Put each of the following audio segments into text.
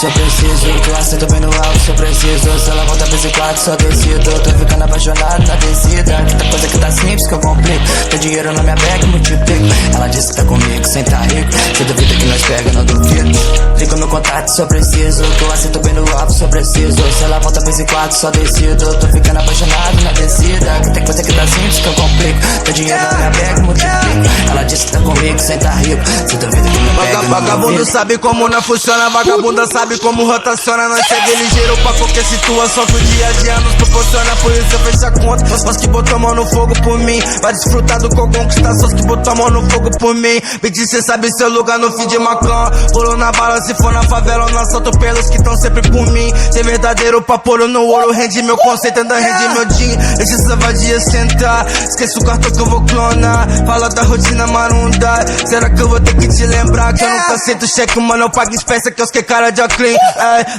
se eu preciso, que eu aceito bem no alto se eu preciso. Se ela volta pra esse quarto, só decido. Tô ficando apaixonado na descida. Que tá coisa que tá simples que eu complico. Tem dinheiro na minha bag, multiplico. Ela disse que tá comigo sem tá rico. Se duvida que nós pega, não duvido. Liga meu contato se eu preciso, que eu aceito bem no alto se eu preciso. Se ela volta pra esse quarto, só decido. Tô ficando apaixonado na descida. Que tem coisa que tá simples que eu complico. Tem dinheiro na minha bag, multiplico. Ela disse que tá comigo sem tá rico. Se duvida que nós pega, não duvido. Vagabundo sabe como não funciona, vagabunda sabe como rotaciona. Nós segue ligeiro pra qualquer situação que o dia a dia nos proporciona. Por isso eu fecho a conta, nós que botou a mão no fogo por mim. Vai desfrutar do que eu conquistar, só que botou a mão no fogo por mim. Bitch, cê sabe seu lugar no fim de Macão. Pulou na bala, se for na favela ou na assalto pelos que tão sempre por mim. Ser verdadeiro pra pôr no ouro, rende meu conceito, ainda rende meu din. Deixa essa vadia sentar, esquece o cartão que eu vou clonar. Fala da rotina marunda, será que eu vou ter que te lembrar? Que eu nunca aceito cheque, mano, eu pago em espécie, que eu que cara de clean.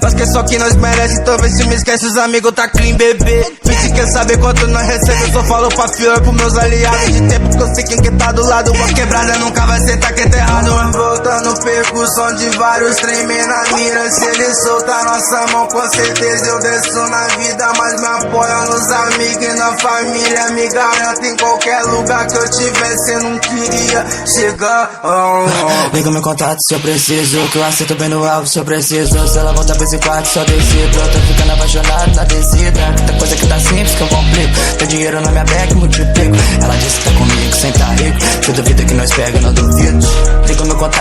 Nós quer só que nós merece, então vê se me esquece, os amigos tá clean, bebê. Bitch quer saber quanto nós recebe, eu só falo pra fila pro meus aliados. De tempo que eu sei quem que tá do lado, uma quebrada nunca vai sentar que tá errado. Voltando percussão de vários treme na mira. Se ele soltar nossa mão, com certeza eu desço na vida. Mas me apoia nos amigos e na família. Me garanta em qualquer lugar que eu tivesse, eu não queria chegar. Liga meu contato se eu preciso, que eu aceito bem no alvo se eu preciso. Se ela volta pra esse quarto, só decido. Tô ficando apaixonado na descida. Que tá coisa que tá simples que eu complico. Tem dinheiro na minha bag, multiplico. Ela disse que tá comigo sem tá rico. Se duvida que nós pega, não duvido. Liga meu contato.